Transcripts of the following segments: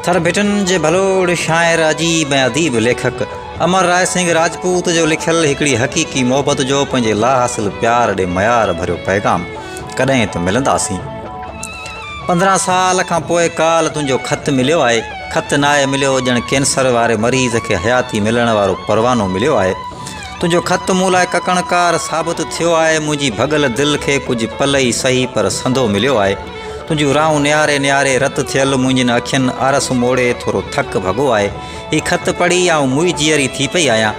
थर भिटन जे भलोड़ शाइर अजीब ऐं अदीब लेखक अमर राय सिंह राजपूत जो लिखियल हिकिड़ी हक़ीक़ी मोहबत जो पंहिंजे लाहासिल प्यार ॾे मयार भरियो पैगाम। कॾहिं त मिलंदासीं। 15 साल खां पोइ काल तुंहिंजो ख़त मिलियो आहे। ख़त नाहे मिलियो ॼण कैंसर वारे मरीज़ खे हयाती मिलण वारो परवानो मिलियो आहे। तुंहिंजो ख़त मूं लाइ ककणकार साबित थियो आहे। मुंहिंजी भॻल दिलि खे कुझु पल ई सही पर संदो मिलियो आहे। तुंहिंजूं राहूं नियारे नियारे रत थियल मुंहिंजनि अखियुनि आरस मोड़े थोरो थक भॻो आहे। हीउ ख़त पढ़ी आउं मुई जीअरी थी पई आहियां।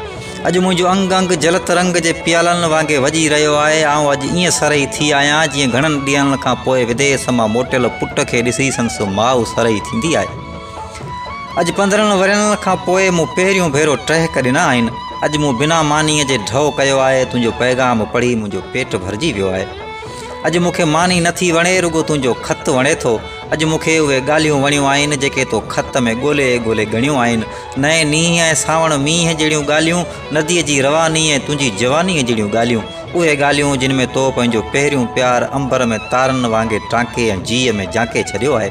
अॼु मुंहिंजो अंग अंग जलत रंग जे प्यालनि वांगुरु वॼी रहियो आहे। आउं अॼु ईअं सरई थी आहियां जीअं घणनि ॾींहंनि खां पोइ विदेश मां मोटियल पुट खे ॾिसी संसि माउ सरई थींदी आहे। अॼु 15 वरनि खां पोइ मूं पहिरियों भेरो टहिक ॾिना आहिनि। अॼु मूं बिना मानीअ जे ढो कयो आहे। तुंहिंजो पैगाम पढ़ी मुंहिंजो पेट भरिजी वियो आहे। अॼु मूंखे मानी नथी वणे, रुॻो तुंहिंजो ख़त वणे थो। अॼु मूंखे उहे ॻाल्हियूं वणियूं आहिनि जेके तो ख़त में ॻोल्हे ॻोल्हे ॻणियूं आहिनि। नए नींहं ऐं सावण मींहं जहिड़ियूं ॻाल्हियूं, नदीअ जी रवानी ऐं तुंहिंजी जवानीअ जहिड़ियूं ॻाल्हियूं, उहे ॻाल्हियूं जिन में तो पंहिंजो पहिरियों प्यार अंबर में तारनि वांगुरु टांके ऐं जीअ में झांके छॾियो आहे।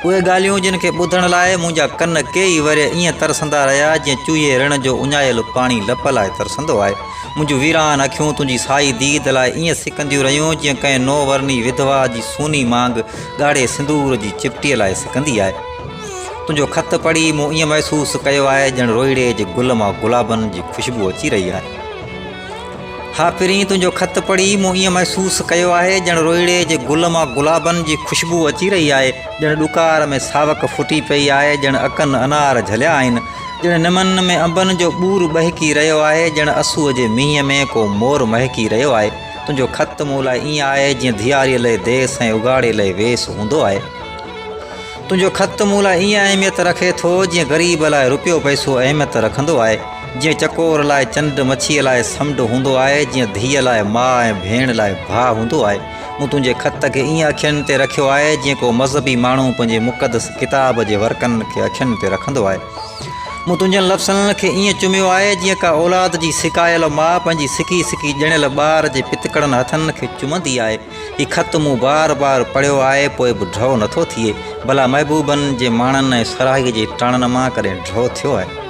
उहे ॻाल्हियूं जिन खे ॿुधण लाइ मुंहिंजा कन केई वरे ईअं तरसंदा रहिया जीअं चूहे रण जो उञायल पाणी लप लाइ तरसंदो आहे। मुंहिंजूं वीरान अखियूं तुंहिंजी साई दीद लाइ ईअं सिकंदियूं रहियूं जीअं कंहिं नोवर्नी विधवा जी सूनी मांग ॻाढ़े सिंदूर जी चिपटीअ लाइ सिकंदी आहे। तुंहिंजो ख़त पढ़ी मूं ईअं महसूसु कयो आहे ॼण रोइड़े जे गुल मां गुलाबनि जी ख़ुशबू अची रही आहे। हा पहिरीं तुंहिंजो ख़त पढ़ी मूं ईअं महसूसु कयो आहे ॼण रोइड़े जे गुल मां गुलाबनि जी ख़ुशबू अची रही आहे। ॼण ॾुकार में सावक फुटी पई आहे। ॼण अकनि अनार झलिया आहिनि। ॼण निमन में अंबनि जो ॿूर बहकी रहियो आहे। ॼण असूअ जे मींहं में को मोर महकी रहियो आहे। तुंहिंजो ख़त मूं लाइ ईअं आहे जीअं धीआरीअ लाइ देस ऐं उघाड़े लाइ वेस हूंदो आहे। तुंहिंजो ख़त मूं लाइ ईअं अहमियत रखे थो जीअं ग़रीब लाइ रुपयो पैसो अहमियत रखंदो आहे। जीअं चकोर लाइ चंड मच्छीअ लाइ समुंड हूंदो आहे। जीअं धीअ लाइ माउ ऐं भेण लाइ भाउ हूंदो आहे। मूं तुंहिंजे ख़त खे ईअं अखियुनि ते रखियो आहे जीअं को मज़हबी माण्हू पंहिंजे मुक़दस किताब जे वर्कनि खे अखियुनि ते रखंदो आहे। मूं तुंहिंजनि लफ़्ज़नि खे ईअं चुमियो आहे जीअं का औलाद जी सिकायल माउ पंहिंजी सिकी सिकी ॼणियल ॿार जे पितकड़नि हथनि खे चुमंदी आहे। हीउ ख़त मूं बार बार पढ़ियो आहे पोइ बि ड्रौ नथो थिए। भला महबूबनि जे माणनि ऐं सराहीअ जे टाणनि मां कॾहिं ड्रौ थियो आहे।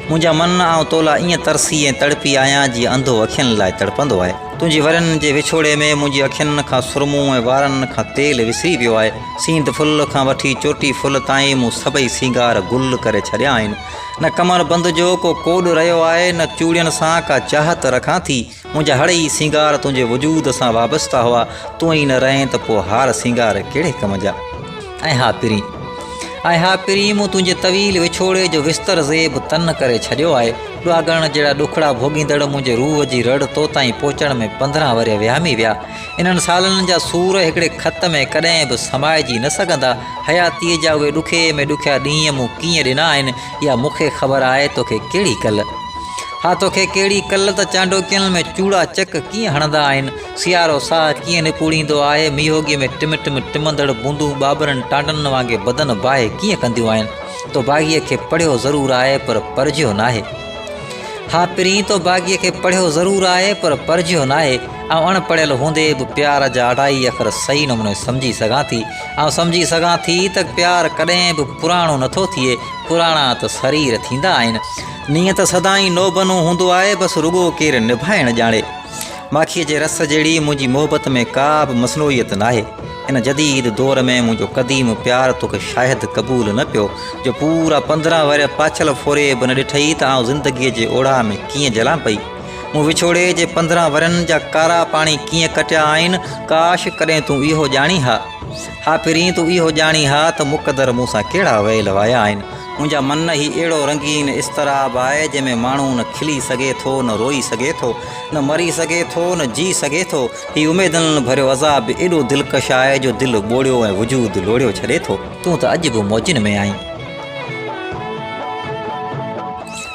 मुंहिंजा मन आउं तोला ईअं तरसी ऐं तड़पी आहियां जीअं अंधो अखियुनि लाइ तड़पंदो आहे। तुंहिंजी वरनि जे विछोड़े में मुंहिंजी अखियुनि खां सुरमूं ऐं वारनि खां तेल विसिरी वियो आहे। सींद फुल खां वठी चोटी फुल ताईं मूं सभई सींगार गुल करे छॾिया आहिनि। न कमर बंदि जो को कोॾ रहियो आहे, न चूड़ियुनि सां का चाहत रखां थी। मुंहिंजा हड़ई सींगार तुंहिंजे वजूद सां वाबस्ता हुआ। तूं ई न रहीं त पोइ हार सींगार कहिड़े कम जा। ऐं हा पिरी मूं तुंहिंजे तवील विछोड़े जो विस्तर ज़ेब तन करे छॾियो आहे। ॾुआगण जहिड़ा ॾुखड़ा भोॻींदड़ मुंहिंजे रूह जी रड़ तो ताईं पहुचण में 15 वर विहामी विया। इन्हनि सालनि जा सूर हिकिड़े ख़त में कॾहिं बि समाइजी न सघंदा। हयातीअ जा उहे ॾुखे में ॾुखिया ॾींहं मूं कीअं ॾिना आहिनि इहा मूंखे ख़बर आहे। तोखे कहिड़ी कल हा तोखे कहिड़ी कल त चांडोकियुनि में चूड़ा चक कीअं हणंदा आहिनि। सियारो साह कीअं निपूड़ींदो आहे। मीहोगीअ में टिम टिम टिमंदड़ बूंदूं ॿाबरनि टांडनि वांगुरु बदन बाहि कीअं कंदियूं आहिनि। तो बाग़ीअ खे पढ़ियो ज़रूरु आहे पर पढ़िजियो नाहे। हा पिरी तो बाग़ीअ खे पढ़ियो ज़रूरु आहे पर पढ़िजियो नाहे। ऐं अणपढ़ियल हूंदे बि प्यार जा 2.5 अखर सही नमूने सम्झी सघां थी। ऐं सम्झी सघां थी त प्यार कॾहिं बि पुराणो नथो थिए। पुराणा त शरीर थींदा आहिनि। नियत सदाईं नोबनो हूंदो आहे, बसि रुॻो केरु निभाइणु ॼाणे। माखीअ जे रस जहिड़ी मुंहिंजी मोहबत में का बि मसनूइयत नाहे। इन जदीद दौर में मुंहिंजो क़दीम प्यार तोखे शायदि क़बूल न पियो जो पूरा 15 वर पाछल फोरे बि न ॾिठई त आउं ज़िंदगीअ जे ओढ़ा में कीअं जलां पई। मूं विछोड़े जे 15 वरनि जा कारा पाणी कीअं कटिया आहिनि। काश कॾहिं तूं इहो ॼाणी हा पहिरीं तूं इहो ॼाणी हा त मुक़दर मूंसां कहिड़ा वैल वाया आहिनि। मुंहिंजा मन ही अहिड़ो रंगीन इस्तराब आहे जंहिंमें माण्हू न खिली सघे थो, न रोई सघे थो, न मरी सघे थो, न जी सघे थो। हीउ उमेदनि भरियो अज़ाब एॾो दिलकश आहे जो दिलि ॿोड़ियो ऐं वजूद लोड़ियो छॾे थो। तूं त अॼु बि मौजनि में आहीं।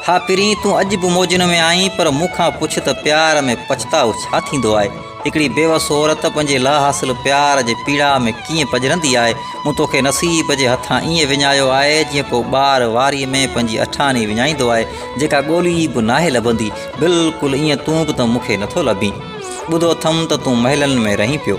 हा पहिरीं तूं अॼु बि मौजनि में आहीं पर मूंखां पुछ त प्यार में पछताओ छा थींदो आहे। हिकिड़ी बेवस औरत पंहिंजे लाहासिल प्यार जे पीड़ा में कीअं पजरंदी आहे। मूं तोखे नसीब जे हथां ईअं विञायो आहे जीअं को ॿार वारीअ में पंहिंजी अठानी विञाईंदो आहे जेका ॻोल्ही बि नाहे लभंदी। बिल्कुलु ईअं तूं बि त मूंखे नथो लभी। ॿुधो अथमि त तूं महलनि में रहीं पियो।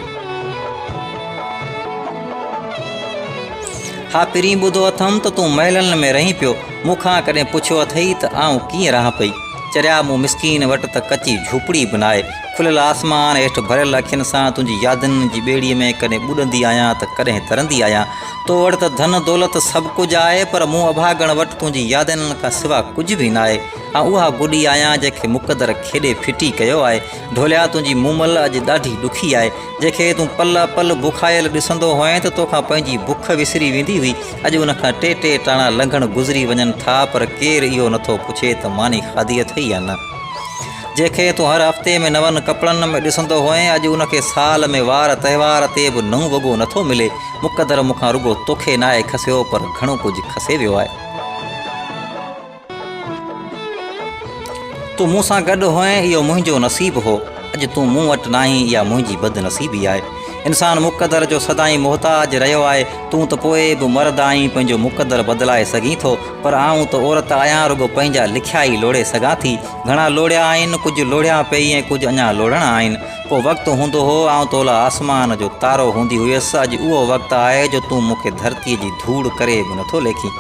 हा पिरीं ॿुधो अथमि त तूं महलनि में रही पियो, मूंखां कॾहिं पुछियो अथई त आऊं कीअं रहां पई। चरिया मूं मिसकीन वटि त कची झूपड़ी बि नाहे। खुलियल आसमान हेठि भरियल अखियुनि सां तुंहिंजी यादुनि जी ॿेड़ीअ में कॾहिं ॿुॾंदी आहियां त कॾहिं तरंदी आहियां। तो वटि त धन दौलत सभु कुझु आहे, पर मूं अभागण वटि तुंहिंजी यादुनि खां सवाइ कुझु बि न आहे। ऐं उहा गुॾी आहियां जंहिंखे मुक़दर खेॾे फिटी कयो आहे। ढोलिया तुंहिंजी मूमल अॼु ॾाढी ॾुखी आहे। जंहिंखे तूं पल पल बुखायल ॾिसंदो हुएं त तोखां पंहिंजी बुख विसरी वेंदी हुई, अॼु उनखां टे टाणा लंघण गुज़री वञनि था, पर केरु इहो नथो पुछे त मानी खाधी अथई या न। जंहिंखे तूं हर हफ़्ते में नवनि कपिड़नि में ॾिसंदो हुएं, अॼु उनखे साल में वार त्योहार ते बि नओं वॻो नथो मिले। मुक़दर मूंखां रुॻो तोखे नाहे खसियो, पर घणो कुझु खसे वियो आहे। तूं मूंसां गॾु हुएं, इहो मुंहिंजो नसीबु हो। अॼु तूं मूं वटि न आहीं, इहा मुंहिंजी बदनसीबी आहे। इंसान मुक़दर जो सदाईं मुहताज रहियो आहे। तूं त पोइ बि मर्द आहीं, पंहिंजो मुक़दर बदिलाए सघीं थो, पर आऊं त औरत आहियां, रुॻो पंहिंजा लिखिया ई लोड़े सघां थी। घणा लोड़िया आहिनि, कुझु लोड़िया पई ऐं कुझु अञा लोड़णा आहिनि। को वक़्तु हूंदो हो आऊं तोला आसमान जो तारो हूंदी हुयसि। अॼु उहो वक़्तु आहे जो तूं मूंखे धरतीअ जी धूड़ करे बि नथो लेखीं।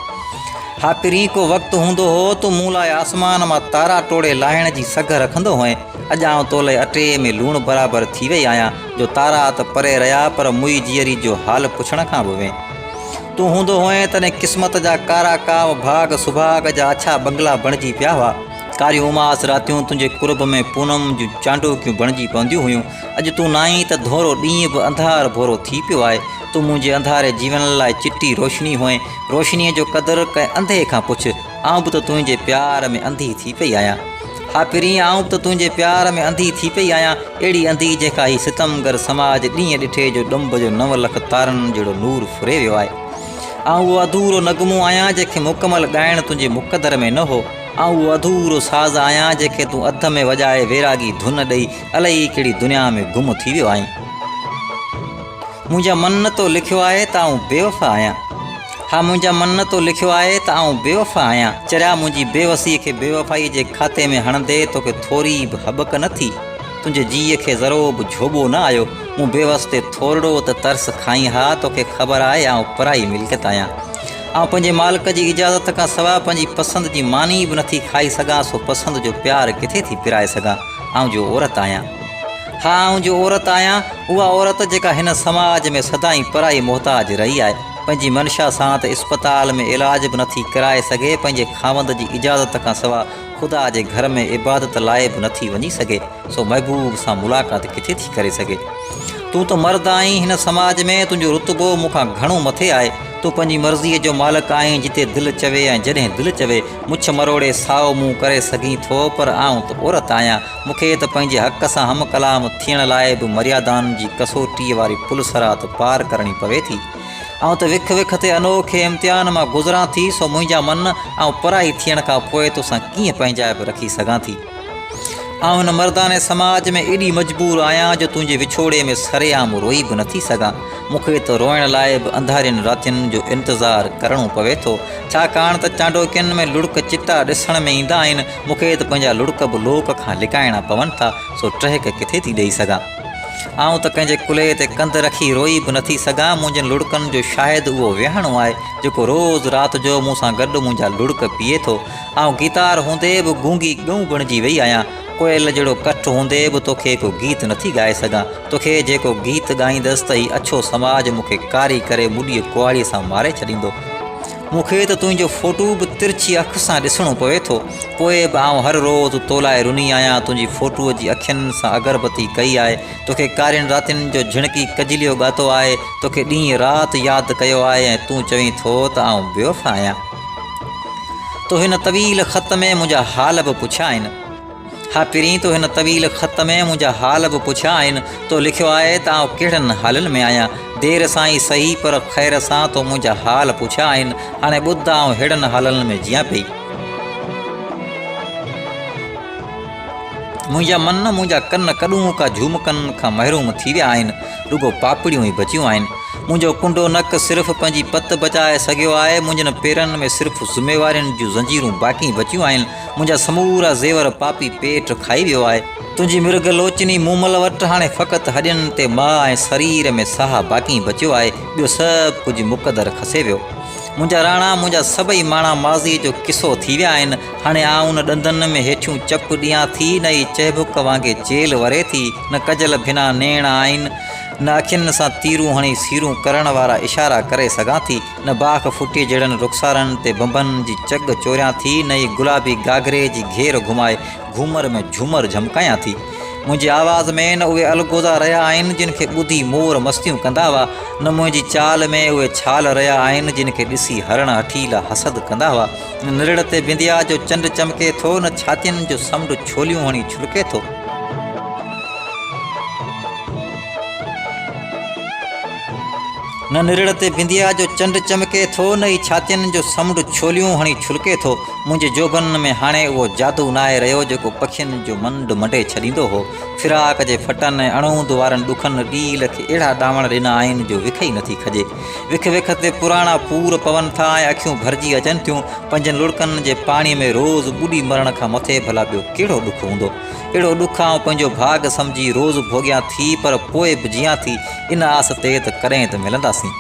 हा पिरीं, को वक़्तु हूंदो हो तूं मूं लाइ आसमान मां तारा टोड़े लाहिण जी सघ रखंदो हुएं। अॼु आऊं तोले अटे में लूणु बराबरि थी वई आहियां, जो तारा त परे रहिया, पर मुई जीअरी जो हाल पुछण खां बि वें। तूं हूंदो हुएं तॾहिं क़िस्मत जा कारा काव भाग सुभाग जा अछा बंगला बणिजी पिया हुआ। कारियूं उमास रातियूं तुंहिंजे कुर्ब में पूनम जूं चांडोकियूं बणिजी पवंदियूं हुयूं। अॼु तूं न आहीं त धोरो ॾींहुं बि अंधार भोरो थी पियो आहे। तूं मुंहिंजे अंधारे जीवन लाइ चिटी रोशनी हुएं। रोशनीअ जो क़दुरु कंहिं अंधे खां पुछ। आऊं बि त तुंहिंजे प्यार में अंधी थी पई आहियां। हा पिरीं, आऊं बि त तुंहिंजे प्यार में अंधी थी पई आहियां, अहिड़ी अंधी जंहिंखां ही सितमगर समाज ॾींहं ॾिठे जो ॾंभ जो 9 लख तारनि जहिड़ो नूर फुरे वियो आहे। आऊं उहो अधूरो नगमो आहियां जंहिंखे मुकमल ॻाइणु तुंहिंजे मुक़दर में न हो। आऊं उहो अधूरो साज़ आहियां जंहिंखे तूं अध में वॼाए वैरागी धुन ॾेई अलाही कहिड़ी दुनिया में गुम थी वियो आहीं। मुंहिंजा मन तो लिखियो आहे त आऊं बेवफ़ा आहियां। हा, मुंहिंजा मन तो लिखियो आहे त आऊं बेवफ़ा आहियां। चरिया मुंहिंजी बेवसीअ खे बेवफ़ाई जे खाते में हणंदे तोखे थोरी बि हबक न थी। तुंहिंजे जीअ खे ज़रो बि झोॿो न आयो। मूं बेवस ते थोरड़ो त तरस खाई हा। तोखे ख़बर आहे आऊं पराई मिल्कियत आहियां। आऊं पंहिंजे मालिक जी इजाज़त खां सवाइ पंहिंजी पसंदि जी मानी बि नथी खाई सघां, सो पसंदि जो प्यारु किथे थी पिराए सघां। आऊं जो औरत आहियां। हा, आऊं जो औरत आहियां, उहा औरत जेका हिन समाज में सदाईं पराई मोहताज रही आहे। पंहिंजी मनशा सां त इस्पताल में इलाज बि नथी कराए सघे। पंहिंजे खावंद जी इजाज़त खां सवाइ ख़ुदा जे घर में इबादत लाइ बि नथी वञी सघे, सो महबूब सां मुलाक़ात किथे थी करे सघे। तूं त मर्द आहीं हिन समाज में, तुंहिंजो रुतबो मूंखां घणो मथे आहे। तूं पंहिंजी मर्ज़ीअ जो मालिक आहीं, जिते दिलि चवे ऐं जॾहिं दिलि चवे। मुछ मरोड़े साओ मूं करे सघीं थो, पर आऊं त औरत आहियां। मूंखे त पंहिंजे हक़ सां हम कलाम थियण लाइ बि मर्यादाउनि जी कसोटीअ वारी पुलसरात पार करणी पवे थी। आऊं त विख विख ते अनोखे इम्तिहान मां गुज़रां थी, सो मुंहिंजा मन आऊं पराई थियण खां पोइ तोसां कीअं पंहिंजाइप रखी सघां थी। आऊं हिन मर्दाने समाज में एॾी मजबूर आहियां जो तुंहिंजे विछोड़े में सरेआम रोई बि नथी सघां। मूंखे त रोइण लाइ बि अंधारियुनि रातियुनि जो इंतज़ारु करिणो पवे थो, छाकाणि त चांडोकियुनि में लुड़क चिटा ॾिसण में ईंदा आहिनि। मूंखे त पंहिंजा लुड़क बि लोक खां लिकाइणा पवनि था, सो टहिक किथे थी ॾेई सघां। आऊं त कंहिंजे कुल्हे ते कंधु रखी रोई बि नथी सघां। मुंहिंजनि लुड़कनि जो शायदि उहो विहणो आहे जेको रोज़ु राति जो मूंसां गॾु मुंहिंजा लुड़क पीए थो। आऊं गीतार हूंदे बि गूंगी ॻऊं बणिजी वई आहियां। कोयल जहिड़ो कठ हूंदे बि तोखे को गीत नथी ॻाए सघां। तोखे जेको गीत ॻाईंदसि त ही अछो समाज मूंखे कारी करे मुॾीअ कुआड़ीअ सां मारे छॾींदो। मूंखे त तुंहिंजो फ़ोटू बि तिरछी अख सां ॾिसणो पवे थो, पोइ बि आऊं हर रोज़ु तोलाए रुनी आहियां। तुंहिंजी फ़ोटूअ जी अखियुनि सां अगरबती कई आहे। तोखे कारियुनि रातियुनि जो झिणकी कजलियो ॻातो आहे। तोखे ॾींहुं राति यादि कयो आहे ऐं तूं चवीं थो त आऊं बेवफ़ा आहियां। तो हिन तवील ख़त में मुंहिंजा हाल बि पुछिया आहिनि। हा पिरीं, तो हिन तवील ख़त में मुंहिंजा हाल बि पुछिया आहिनि। तो लिखियो आहे त आऊं कहिड़नि हालनि में आहियां। देर सां ई सही, पर ख़ैर सां तो मुंहिंजा हाल पुछिया आहिनि। हाणे ॿुध, आऊं अहिड़नि हालनि में जीअं पई। मुंहिंजा मन, मुंहिंजा कन कॾूं का झूमकनि खां महरूम थी विया आहिनि। रुॻो पापड़ियूं ई बचियूं आहिनि। मुंहिंजो कुंडो नक सिर्फ़ु पंहिंजी पत बचाए सघियो आहे। मुंहिंजनि पेरनि में सिर्फ़ु ज़िम्मेवारियुनि जूं ज़ंजीरूं बाक़ी बचियूं आहिनि। मुंहिंजा समूरा ज़ेवर पापी पेट खाई वियो आहे। तुंहिंजी मिर्ग लोचनी मूमल वटि हाणे फ़क़ति हॾियुनि ते मां ऐं शरीर में साह बाक़ी बचियो आहे। ॿियो सभु कुझु मुक़दर खसे वियो। मुंहिंजा राणा मुंहिंजा सभई माणा माज़ी जो किसो थी विया आहिनि। हाणे आउं उन ॾंदनि में हेठियूं चप ॾियां थी, न ई चहबुक वांगुरु चेल वरे थी, न कजल भिना नेण आहिनि, न अखियुनि सां तीरूं हणी सीरूं करण वारा इशारा करे सघां थी, न बाख फुटी जहिड़नि रुख़सारनि ते बंबनि जी चग चोरियां थी, न ई गुलाबी घाघरे जी घेर घुमाए घूमर में झूमर झमकायां थी। मुंहिंजी आवाज़ में न उहे अलगोज़ा रहिया आहिनि जिन खे ॿुधी मोर मस्तियूं कंदा हुआ, न मुंहिंजी चाल में उहे छाल रहिया आहिनि जिन खे ॾिसी हरण हठीला हसद कंदा हुआ। न निरड़ ते बिंदिया जो चंड चमके थो, न छातियुनि जो समुंड छोलियूं हणी छुलके थो। न निरड़ ते बिंदिया जो चंड चमके थो, न ई छातियुनि जो समुंड छोलियूं हणी छुलके थो। मुंहिंजे जोबन में हाणे उहो जादू नाहे रहियो जेको पखियुनि जो मंड मटे छॾींदो हो। फिराक जे फटनि ऐं अणूंद वारनि ॾुखनि ॾील खे अहिड़ा ॾावण ॾिना आहिनि जो विख ई नथी खजे। विख विख ते पुराणा पूर पवनि था ऐं अखियूं भरिजी अचनि थियूं। पंजनि लुड़कनि जे पाणीअ में रोज़ु ॿुॾी मरण खां मथे भला ॿियो कहिड़ो ॾुखु हूंदो। अहिड़ो ॾुखु आउं पंहिंजो भाग सम्झी रोज़ु भोॻियां थी, पर पोइ बि जियां थी इन आस ते त कॾहिं त मिलंदासीं।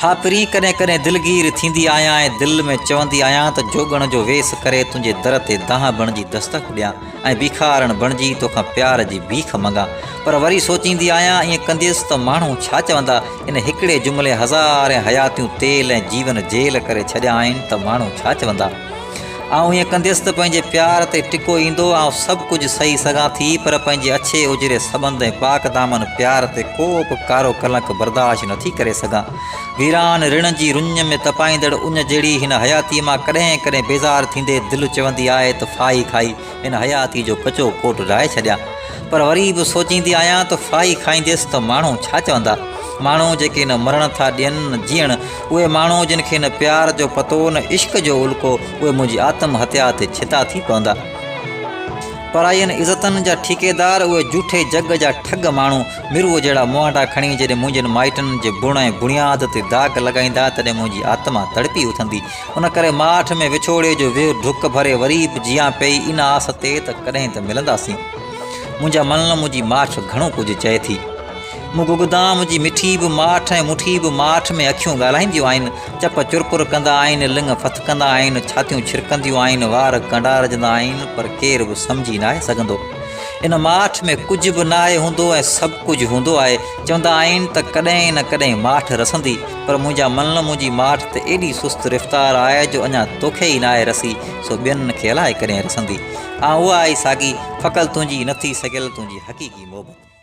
हा पिरी कॾहिं कॾहिं दिलगीर थींदी आहियां ऐं दिलि में चवंदी आहियां त जोगण जो वेस करे तुंहिंजे दर ते दाह बणिजी दस्तक ॾियां ऐं भिखारण बणिजी तोखां प्यार जी भीख मंगा। पर वरी सोचींदी आहियां ईअं कंदसि त माण्हू छा चवंदा। इन हिकिड़े जुमिले हज़ार हयातियूं तेल ऐं जीवन जेल करे छॾिया आहिनि त माण्हू छा चवंदा। आउं ईअं कंदसि त पंहिंजे प्यार ते टिको ईंदो। आउं सभु कुझु सही सघां थी, पर पंहिंजे अछे उजरे सबंध ऐं पाक दामन प्यार ते को बि कारो कलंक बर्दाश्त नथी करे सघां। वीरान ऋण जी रुञ में तपाईंदड़ उन जहिड़ी हिन हयातीअ मां कॾहिं कॾहिं बेज़ार थींदे दिलि चवंदी आहे त फाही खाई हिन हयाती जो कचो कोट राहे छॾियां। पर वरी बि सोचींदी आहियां त फाही खाईंदसि त माण्हू छा चवंदा। माण्हू जेके न मरण था ॾियनि न जीअण, उहे माण्हू जिन खे न प्यार जो पतो न इश्क जो उल्को, उहे मुंहिंजी आत्म हत्या ते छिता थी पवंदा। परायनि इज़तनि जा ठेकेदार, उहे झूठे जग जा ठग माण्हू, मिरुअ जहिड़ा मुंहांडा खणी जॾहिं मुंहिंजनि माइटनि जे बुण ऐं बुनियाद ते दाग़ लॻाईंदा तॾहिं मुंहिंजी आत्मा तड़पी उथंदी। उन करे माठ में विछोड़े जो वियो ढुक भरे वरी बि जियां पई इन आस ते त कॾहिं त मिलंदासीं। मुंहिंजा मन मुंहिंजी माठ घणो कुझु चए थी। मुगुगदाम जी मिठी बि माठ ऐं मुठी बि माठ में अखियूं ॻाल्हाईंदियूं आहिनि। चप चुरपुर कंदा आहिनि, लिंग फथकंदा आहिनि, छातियूं छिरकंदियूं आहिनि, वार कंडारजंदा आहिनि, पर केर बि सम्झी नाहे सघंदो। इन माठ में कुझु बि नाहे हूंदो ऐं सभु कुझु हूंदो आहे। चवंदा आहिनि त कॾहिं न कॾहिं माठ रसंदी, पर मुंहिंजा मन मुंहिंजी माठ त एॾी सुस्त रफ़्तार आहे जो अञा तोखे ई नाहे रसी, सो ॿियनि खे अलाए कॾहिं रसंदी। उहा आई साॻी फ़क़ल तुंहिंजी नथी सघियल तुंहिंजी हक़ीक़ी मोहबत।